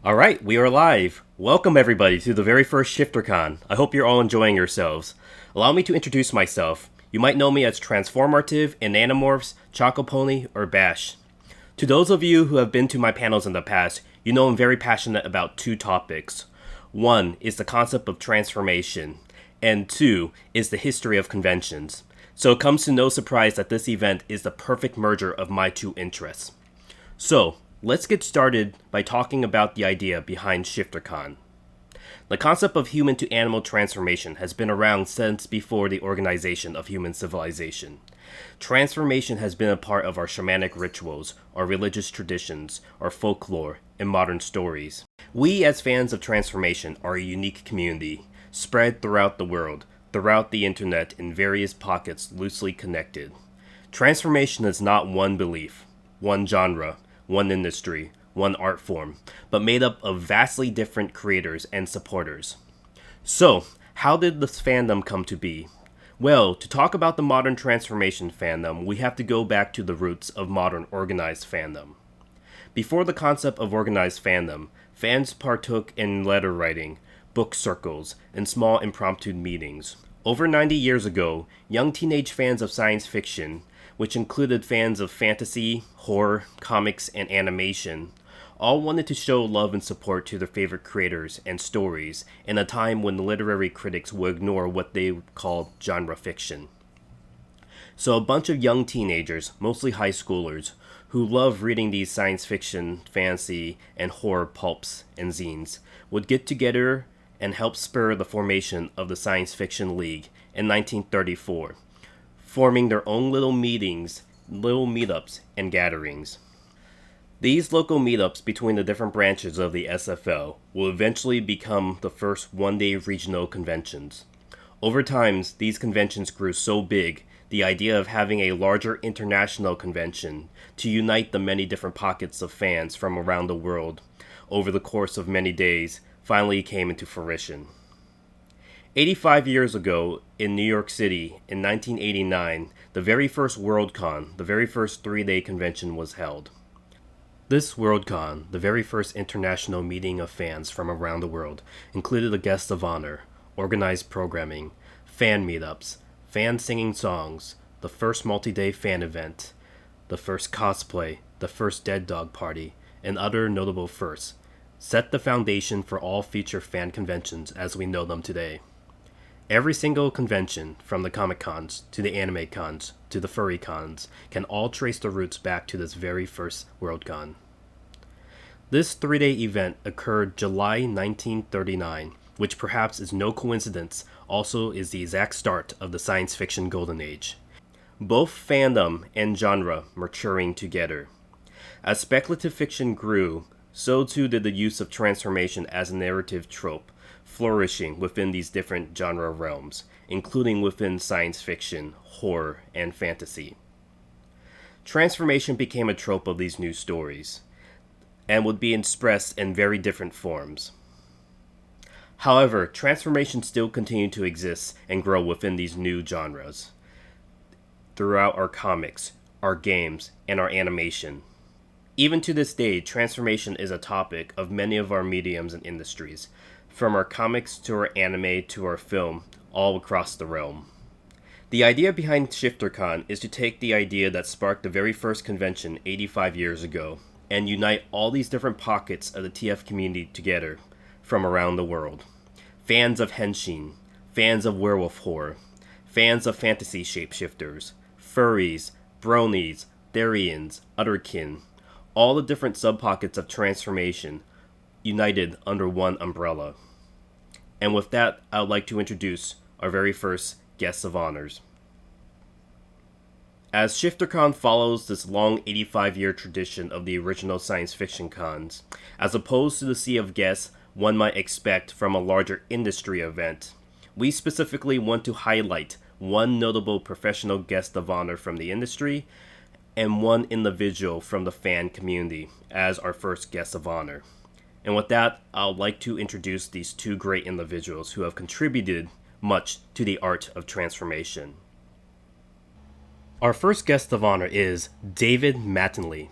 Alright, we are live. Welcome everybody to the very first ShifterCon. I hope you're all enjoying yourselves. Allow me to introduce myself. You might know me as Transformative, Inanimorphs, Chocopony, or Bash. To those of you who have been to my panels in the past, you know I'm very passionate about two topics. One is the concept of transformation, and two is the history of conventions. So it comes to no surprise that this event is the perfect merger of my two interests. So, let's get started by talking about the idea behind ShifterCon. The concept of human to animal transformation has been around since before the organization of human civilization. Transformation has been a part of our shamanic rituals, our religious traditions, our folklore, and modern stories. We as fans of transformation are a unique community, spread throughout the world, throughout the internet in various pockets loosely connected. Transformation is not one belief, one genre, one industry, one art form, but made up of vastly different creators and supporters. So, how did this fandom come to be? Well, to talk about the modern transformation fandom, we have to go back to the roots of modern organized fandom. Before the concept of organized fandom, fans partook in letter writing, book circles, and small impromptu meetings. Over 90 years ago, young teenage fans of science fiction, which included fans of fantasy, horror, comics, and animation, all wanted to show love and support to their favorite creators and stories in a time when literary critics would ignore what they called genre fiction. So a bunch of young teenagers, mostly high schoolers, who love reading these science fiction, fantasy, and horror pulps and zines, would get together and help spur the formation of the Science Fiction League in 1934. Forming their own little meetups, and gatherings. These local meetups between the different branches of the SFL will eventually become the first one-day regional conventions. Over time, these conventions grew so big, the idea of having a larger international convention to unite the many different pockets of fans from around the world over the course of many days finally came into fruition. 85 years ago, in New York City, in 1989, the very first Worldcon, the very first 3-day convention was held. This Worldcon, the very first international meeting of fans from around the world, included a guest of honor, organized programming, fan meetups, fans singing songs, the first multi-day fan event, the first cosplay, the first Dead Dog Party, and other notable firsts, set the foundation for all future fan conventions as we know them today. Every single convention, from the Comic Cons, to the Anime Cons, to the Furry Cons, can all trace their roots back to this very first Worldcon. This 3-day event occurred July 1939, which perhaps is no coincidence, also is the exact start of the science fiction golden age. Both fandom and genre maturing together. As speculative fiction grew, so too did the use of transformation as a narrative trope, flourishing within these different genre realms, including within science fiction, horror, and fantasy. Transformation became a trope of these new stories, and would be expressed in very different forms. However, transformation still continued to exist and grow within these new genres, throughout our comics, our games, and our animation. Even to this day, transformation is a topic of many of our mediums and industries, from our comics to our anime to our film, all across the realm. The idea behind ShifterCon is to take the idea that sparked the very first convention 85 years ago, and unite all these different pockets of the TF community together from around the world. Fans of Henshin, fans of werewolf horror, fans of fantasy shapeshifters, furries, bronies, Therians, otherkin, all the different sub-pockets of transformation united under one umbrella. And with that, I would like to introduce our very first guests of honors. As ShifterCon follows this long 85-year tradition of the original science fiction cons, as opposed to the sea of guests one might expect from a larger industry event, we specifically want to highlight one notable professional guest of honor from the industry and one individual from the fan community as our first guest of honor. And with that, I would like to introduce these two great individuals who have contributed much to the art of transformation. Our first guest of honor is David Mattingly.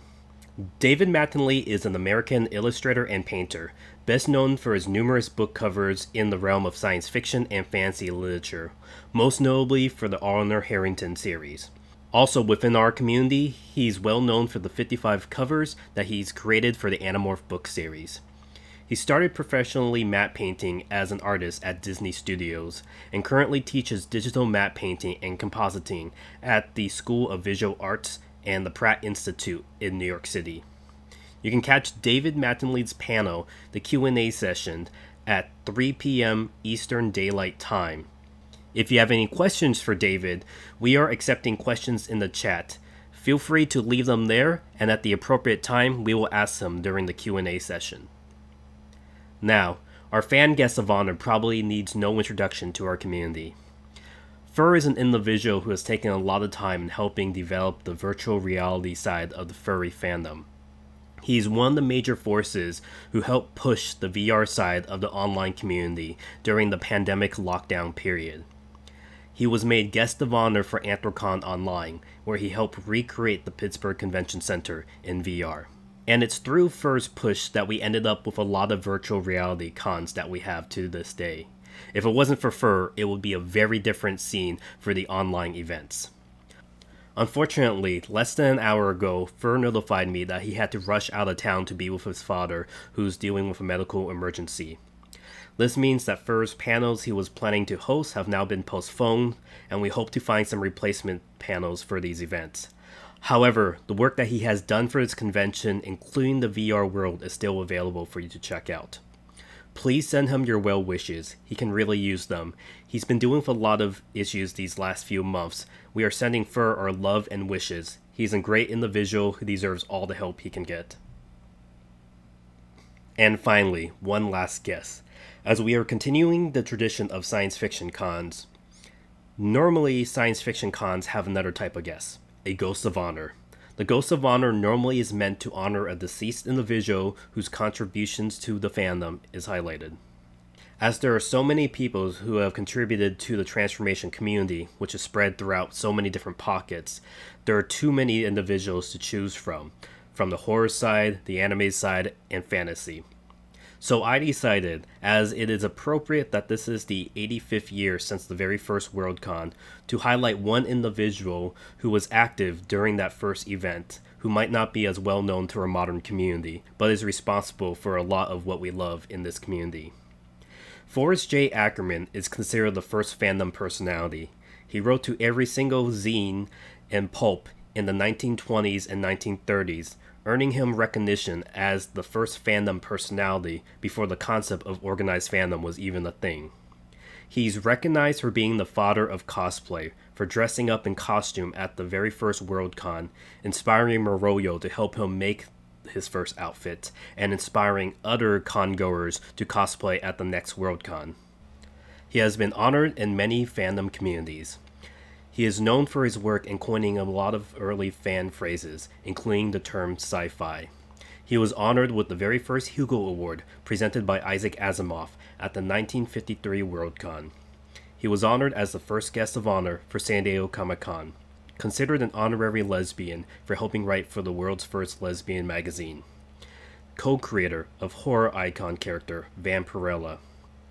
David Mattingly is an American illustrator and painter, best known for his numerous book covers in the realm of science fiction and fantasy literature, most notably for the Honor Harrington series. Also within our community, he's well known for the 55 covers that he's created for the Animorph book series. He started professionally matte painting as an artist at Disney Studios, and currently teaches digital matte painting and compositing at the School of Visual Arts and the Pratt Institute in New York City. You can catch David Mattingly's panel, the Q&A session, at 3 p.m. Eastern Daylight Time. If you have any questions for David, we are accepting questions in the chat. Feel free to leave them there, and at the appropriate time, we will ask them during the Q&A session. Now, our fan guest of honor probably needs no introduction to our community. Fur is an individual who has taken a lot of time in helping develop the virtual reality side of the furry fandom. He's one of the major forces who helped push the VR side of the online community during the pandemic lockdown period. He was made guest of honor for ShifterCon Online, where he helped recreate the Pittsburgh Convention Center in VR. And it's through Fur's push that we ended up with a lot of virtual reality cons that we have to this day. If it wasn't for Fur, it would be a very different scene for the online events. Unfortunately, less than an hour ago, Fur notified me that he had to rush out of town to be with his father, who's dealing with a medical emergency. This means that Fur's panels he was planning to host have now been postponed, and we hope to find some replacement panels for these events. However, the work that he has done for his convention, including the VR world, is still available for you to check out. Please send him your well wishes. He can really use them. He's been dealing with a lot of issues these last few months. We are sending Fur our love and wishes. He's a great individual who deserves all the help he can get. And finally, one last guess. As we are continuing the tradition of science fiction cons, normally science fiction cons have another type of guest, a ghost of honor. The Ghost of Honor normally is meant to honor a deceased individual whose contributions to the fandom is highlighted. As there are so many people who have contributed to the transformation community, which is spread throughout so many different pockets, there are too many individuals to choose from the horror side, the anime side, and fantasy. So I decided, as it is appropriate that this is the 85th year since the very first Worldcon, to highlight one individual who was active during that first event, who might not be as well known to our modern community, but is responsible for a lot of what we love in this community. Forrest J. Ackerman is considered the first fandom personality. He wrote to every single zine and pulp in the 1920s and 1930s, earning him recognition as the first fandom personality before the concept of organized fandom was even a thing. He's recognized for being the father of cosplay, for dressing up in costume at the very first Worldcon, inspiring Merlino to help him make his first outfit, and inspiring other con-goers to cosplay at the next Worldcon. He has been honored in many fandom communities. He is known for his work in coining a lot of early fan phrases, including the term sci-fi. He was honored with the very first Hugo Award, presented by Isaac Asimov at the 1953 Worldcon. He was honored as the first guest of honor for San Diego Comic-Con, considered an honorary lesbian for helping write for the world's first lesbian magazine, co-creator of horror icon character Vampirella,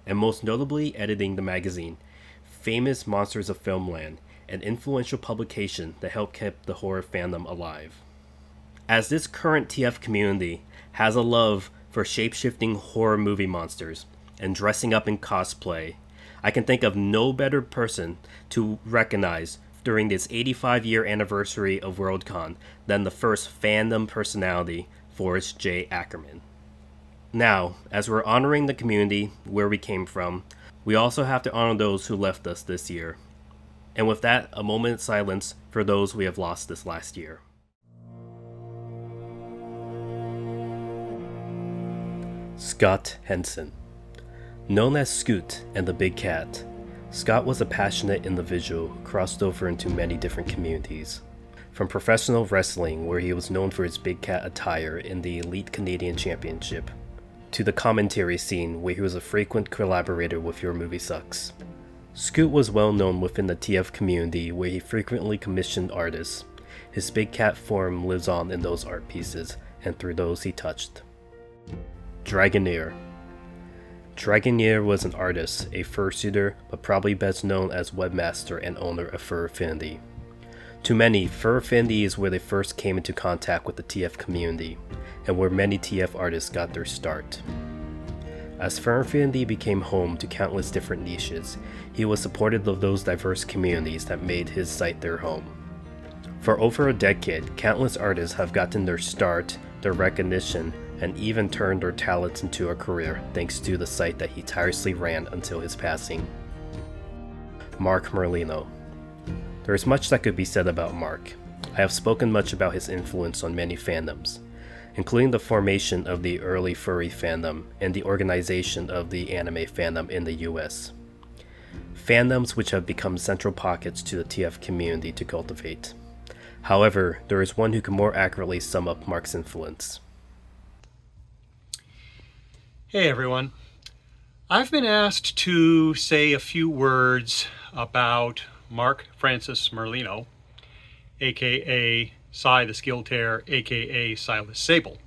and most notably editing the magazine Famous Monsters of Filmland, an influential publication that helped keep the horror fandom alive. As this current TF community has a love for shape-shifting horror movie monsters and dressing up in cosplay, I can think of no better person to recognize during this 85-year anniversary of Worldcon than the first fandom personality, Forrest J. Ackerman. Now, as we're honoring the community where we came from, we also have to honor those who left us this year. And with that, a moment of silence for those we have lost this last year. Scott Henson. Known as Scoot and the Big Cat, Scott was a passionate individual who crossed over into many different communities. From professional wrestling, where he was known for his Big Cat attire in the Elite Canadian Championship, to the commentary scene, where he was a frequent collaborator with Your Movie Sucks. Scoot was well known within the TF community, where he frequently commissioned artists. His Big Cat form lives on in those art pieces, and through those he touched. Dragoneer. Dragoneer was an artist, a fursuiter, but probably best known as webmaster and owner of Fur Affinity. To many, Fur Affinity is where they first came into contact with the TF community, and where many TF artists got their start. As Fur Affinity became home to countless different niches, he was supportive of those diverse communities that made his site their home. For over a decade, countless artists have gotten their start, their recognition, and even turned their talents into a career thanks to the site that he tirelessly ran until his passing. Mark Merlino. There is much that could be said about Mark. I have spoken much about his influence on many fandoms, including the formation of the early furry fandom and the organization of the anime fandom in the US. Fandoms which have become central pockets to the TF community to cultivate. However, there is one who can more accurately sum up Mark's influence. Hey everyone. I've been asked to say a few words about Mark Francis Merlino, aka Cy the Skill Tear, aka Silas Sable,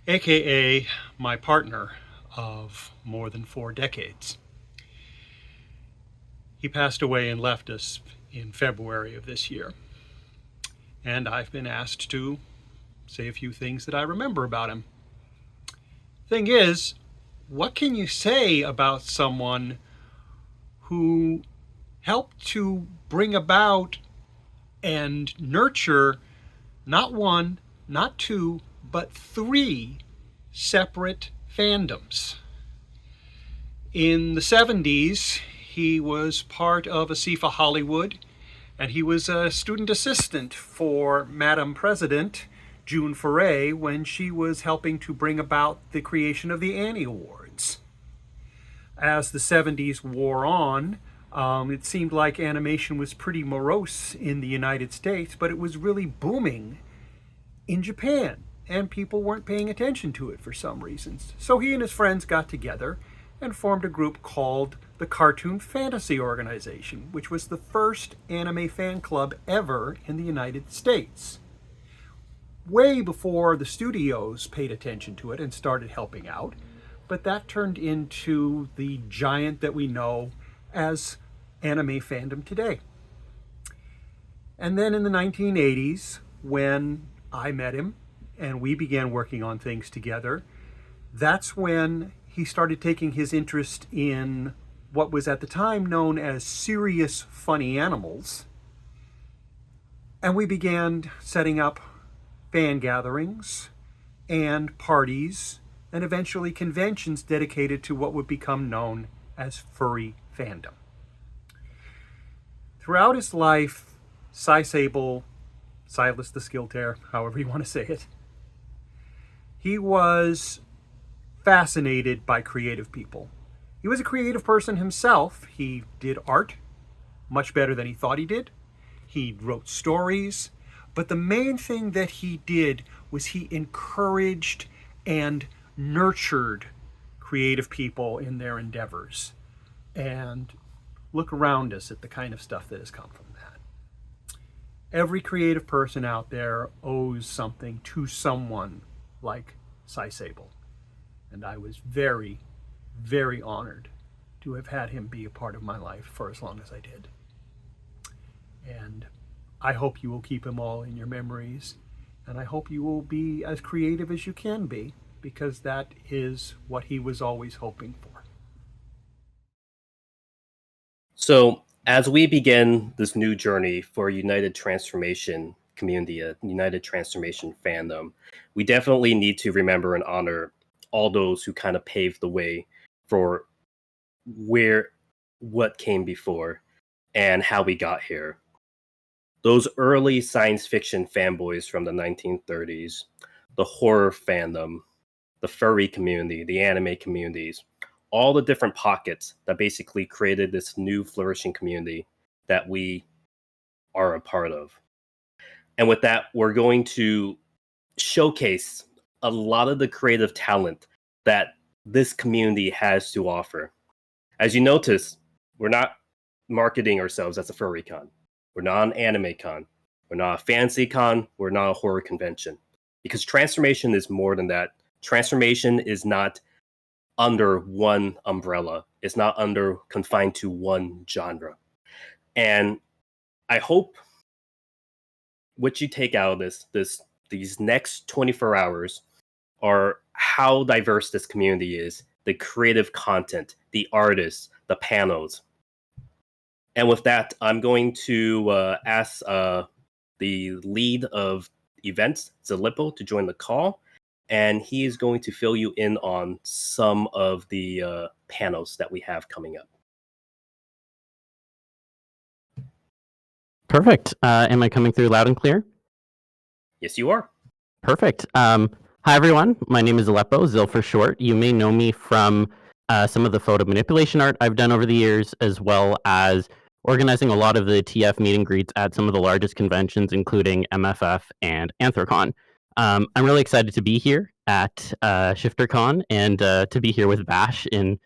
aka my partner of more than 4 decades. He passed away and left us in February of this year, and I've been asked to say a few things that I remember about him. Thing is, what can you say about someone who helped to bring about and nurture not 1, not 2, but 3 separate fandoms? In the 70s, he was part of Asifa Hollywood, and he was a student assistant for Madam President June Foray when she was helping to bring about the creation of the Annie Awards. As the 70s wore on, it seemed like animation was pretty morose in the United States, but it was really booming in Japan, and people weren't paying attention to it for some reasons. So he and his friends got together and formed a group called the Cartoon Fantasy Organization, which was the first anime fan club ever in the United States. Way before the studios paid attention to it and started helping out, but that turned into the giant that we know as anime fandom today. And then in the 1980s, when I met him and we began working on things together, that's when he started taking his interest in what was at the time known as serious funny animals, and we began setting up fan gatherings and parties and eventually conventions dedicated to what would become known as furry fandom. Throughout his life, Cy Sable, Silas the Skill Tear, however you want to say it, he was fascinated by creative people. He was a creative person himself. He did art much better than he thought he did. He wrote stories. But the main thing that he did was he encouraged and nurtured creative people in their endeavors. And look around us at the kind of stuff that has come from that. Every creative person out there owes something to someone like Cy Sable. And I was very, very honored to have had him be a part of my life for as long as I did. And I hope you will keep him all in your memories, and I hope you will be as creative as you can be, because that is what he was always hoping for. So, as we begin this new journey for United Transformation community, a United Transformation fandom, we definitely need to remember and honor all those who kind of paved the way for what came before and how we got here. Those early science fiction fanboys from the 1930s, the horror fandom, the furry community, the anime communities, all the different pockets that basically created this new flourishing community that we are a part of. And with that, we're going to showcase a lot of the creative talent that this community has to offer. As you notice, we're not marketing ourselves as a furry con. We're not an anime con. We're not a fantasy con. We're not a horror convention. because transformation is more than that. Transformation is not under one umbrella. It's not confined to one genre. And I hope what you take out of these next 24 hours are how diverse this community is, the creative content, the artists, the panels. And with that, I'm going to ask the lead of events, Zalippo, to join the call. And he is going to fill you in on some of the panels that we have coming up. Perfect. Am I coming through loud and clear? Yes, you are. Perfect. Hi, everyone. My name is Aleppo, Zil for short. You may know me from some of the photo manipulation art I've done over the years, as well as organizing a lot of the TF meet and greets at some of the largest conventions, including MFF and Anthrocon. I'm really excited to be here at ShifterCon and to be here with Bash in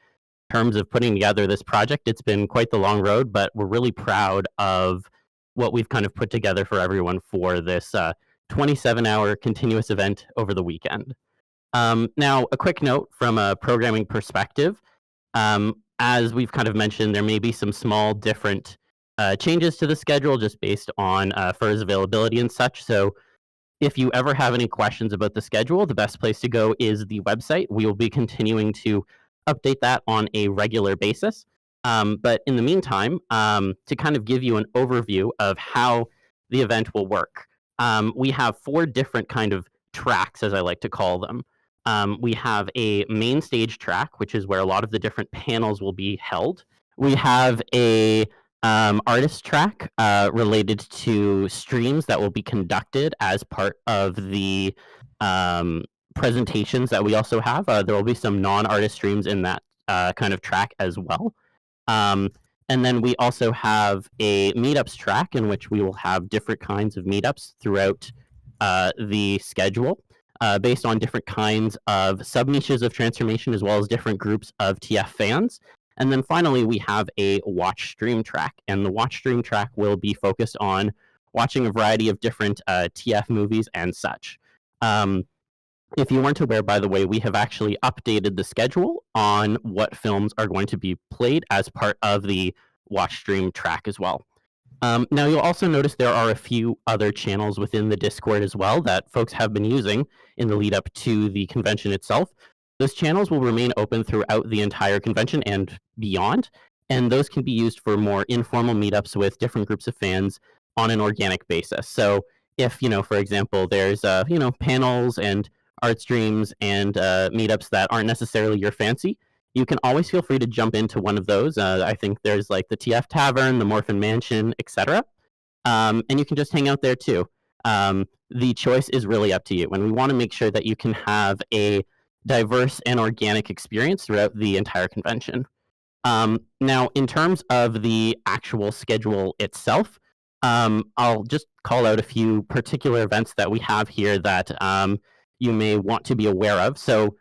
terms of putting together this project. It's been quite the long road, but we're really proud of what we've kind of put together for everyone for this 27-hour continuous event over the weekend. Now, a quick note from a programming perspective. As we've kind of mentioned, there may be some small different changes to the schedule just based on FERS availability and such. So if you ever have any questions about the schedule, the best place to go is the website. We will be continuing to update that on a regular basis. But in the meantime, to kind of give you an overview of how the event will work, we have 4 different kind of tracks, as I like to call them. We have a main stage track, which is where a lot of the different panels will be held. We have a artist track related to streams that will be conducted as part of the presentations that we also have. There will be some non-artist streams in that kind of track as well. And then we also have a meetups track in which we will have different kinds of meetups throughout the schedule based on different kinds of sub-niches of transformation as well as different groups of TF fans. And then finally, we have a watch stream track. And the watch stream track will be focused on watching a variety of different TF movies and such. If you weren't aware, by the way, we have actually updated the schedule on what films are going to be played as part of the watch stream track as well. Now, you'll also notice there are a few other channels within the Discord as well that folks have been using in the lead up to the convention itself. Those channels will remain open throughout the entire convention and beyond, and those can be used for more informal meetups with different groups of fans on an organic basis. So if, for example, there's, panels and art streams and meetups that aren't necessarily your fancy, you can always feel free to jump into one of those. I think there's like the TF Tavern, the Morphin Mansion, etc. And you can just hang out there too. The choice is really up to you, and we want to make sure that you can have a diverse and organic experience throughout the entire convention. Now, in terms of the actual schedule itself, I'll just call out a few particular events that we have here that you may want to be aware of. So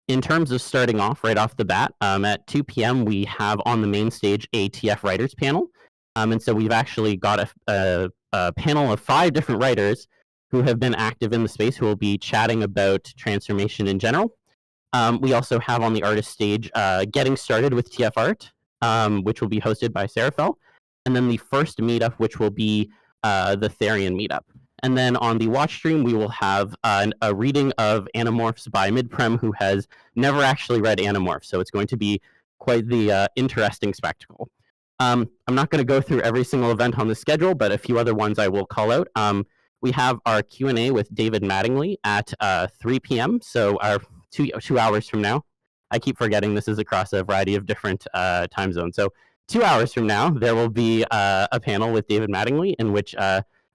in terms of starting off right off the bat, at 2 p.m. we have on the main stage a TF Writers panel. And so we've actually got a panel of 5 different writers who have been active in the space who will be chatting about transformation in general. We also have on the artist stage Getting Started with TF Art, which will be hosted by Serafel. And then the first meetup, which will be the Therian meetup. And then on the watch stream, we will have a reading of Animorphs by Midprem, who has never actually read Animorphs. So it's going to be quite the interesting spectacle. I'm not going to go through every single event on the schedule, but a few other ones I will call out. We have our Q&A with David Mattingly at 3 p.m., so our 2 hours from now. I keep forgetting this is across a variety of different time zones. So 2 hours from now, there will be a panel with David Mattingly in which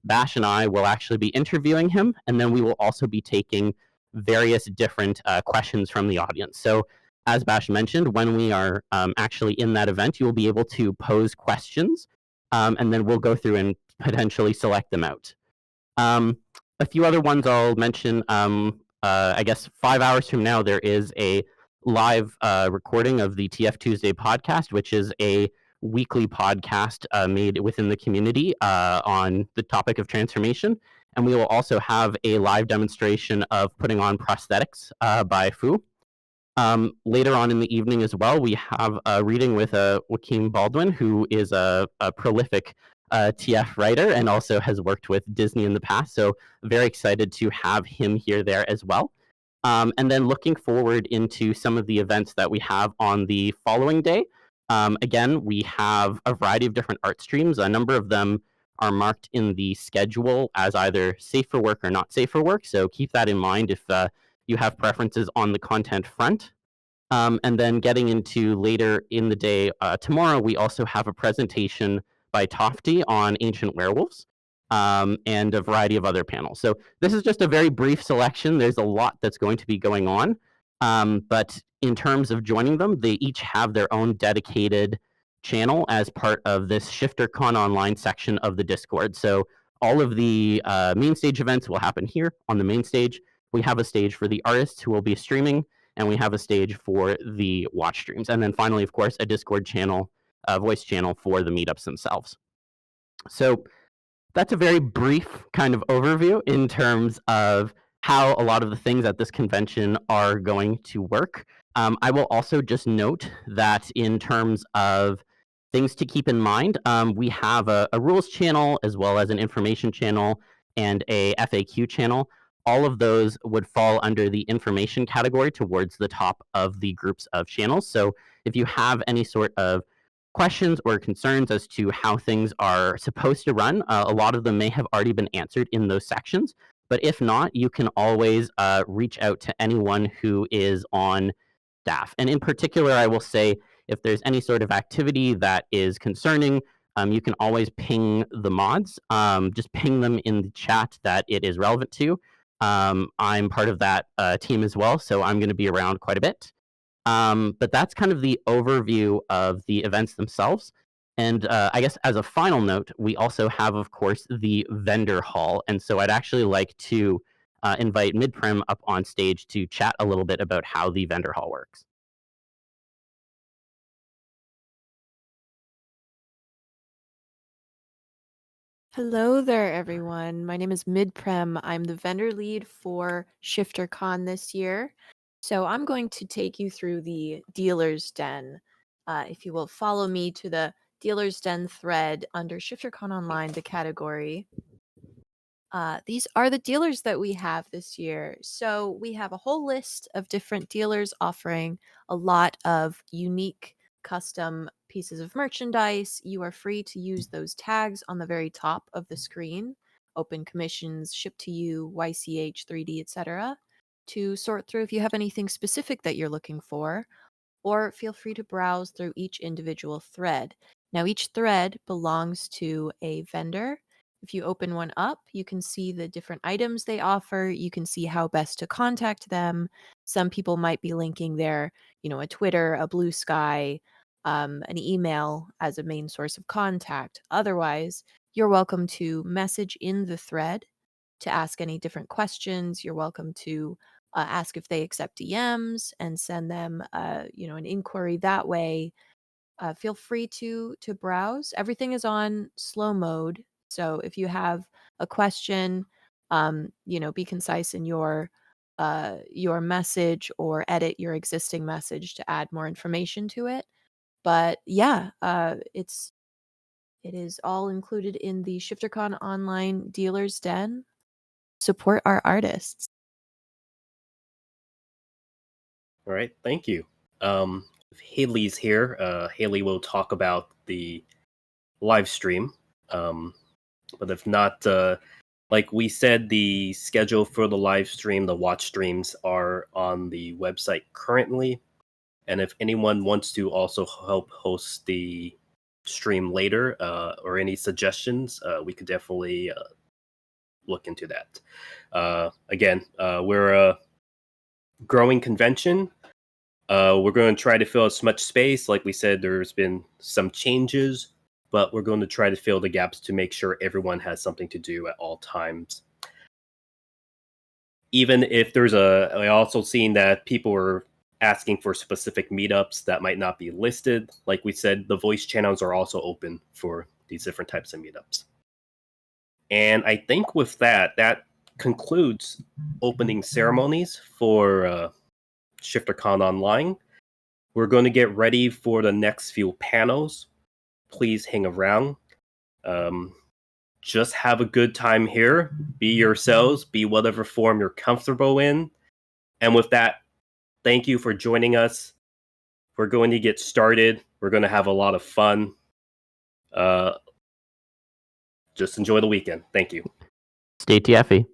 Bash and I will actually be interviewing him, and then we will also be taking various different questions from the audience. So as Bash mentioned, when we are actually in that event, you will be able to pose questions, and then we'll go through and potentially select them out. A few other ones I'll mention. I guess 5 hours from now, there is a live recording of the TF Tuesday podcast, which is a weekly podcast made within the community on the topic of transformation. And we will also have a live demonstration of putting on prosthetics by Fu. Later on in the evening as well, we have a reading with Joaquin Baldwin, who is a prolific TF writer and also has worked with Disney in the past. So very excited to have him here there as well. And then looking forward into some of the events that we have on the following day. Again, we have a variety of different art streams. A number of them are marked in the schedule as either safe for work or not safe for work. So keep that in mind if you have preferences on the content front. And then getting into later in the day, tomorrow, we also have a presentation by Tofty on ancient werewolves and a variety of other panels. So this is just a very brief selection. There's a lot that's going to be going on. But in terms of joining them, they each have their own dedicated channel as part of this ShifterCon online section of the Discord. So all of the main stage events will happen here on the main stage. We have a stage for the artists who will be streaming, and we have a stage for the watch streams. And then finally, of course, a Discord channel, a voice channel for the meetups themselves. So that's a very brief kind of overview in terms of how a lot of the things at this convention are going to work. I will also just note that in terms of things to keep in mind, we have a rules channel as well as an information channel and a FAQ channel. All of those would fall under the information category towards the top of the groups of channels. So if you have any sort of questions or concerns as to how things are supposed to run, a lot of them may have already been answered in those sections. But if not, you can always reach out to anyone who is on staff. And in particular, I will say, if there's any sort of activity that is concerning, you can always ping the mods. Just ping them in the chat that it is relevant to. I'm part of that team as well, so I'm going to be around quite a bit. But that's kind of the overview of the events themselves. And I guess as a final note, we also have, of course, the vendor hall. And so I'd actually like to invite Midprim up on stage to chat a little bit about how the vendor hall works. Hello there, everyone. My name is Midprem. I'm the vendor lead for ShifterCon this year. So I'm going to take you through the Dealer's Den. If you will follow me to the Dealer's Den thread under ShifterCon Online, the category. These are the dealers that we have this year. So we have a whole list of different dealers offering a lot of unique custom pieces of merchandise. You are free to use those tags on the very top of the screen, open commissions, ship to you, YCH, 3D, etc., to sort through if you have anything specific that you're looking for, or feel free to browse through each individual thread. Now, each thread belongs to a vendor. If you open one up, you can see the different items they offer. You can see how best to contact them. Some people might be linking their, a Twitter, a Blue Sky, an email as a main source of contact. Otherwise, you're welcome to message in the thread to ask any different questions. You're welcome to ask if they accept DMs and send them, an inquiry that way. Feel free to browse. Everything is on slow mode, so if you have a question, be concise in your message or edit your existing message to add more information to it. But yeah, it is all included in the ShifterCon Online Dealer's Den. Support our artists. All right, thank you. If Haley's here, Haley will talk about the live stream. But if not, like we said, the schedule for the live stream, the watch streams are on the website currently. And if anyone wants to also help host the stream later, or any suggestions, we could definitely look into that. Again, we're a growing convention. We're going to try to fill as much space. Like we said, there's been some changes, but we're going to try to fill the gaps to make sure everyone has something to do at all times. Even if I also seen that people are asking for specific meetups that might not be listed. Like we said, the voice channels are also open for these different types of meetups. And I think with that concludes opening ceremonies for ShifterCon Online. We're going to get ready for the next few panels. Please hang around. Just have a good time here. Be yourselves. Be whatever form you're comfortable in. And with that, thank you for joining us. We're going to get started. We're going to have a lot of fun. Just enjoy the weekend. Thank you. Stay TFE.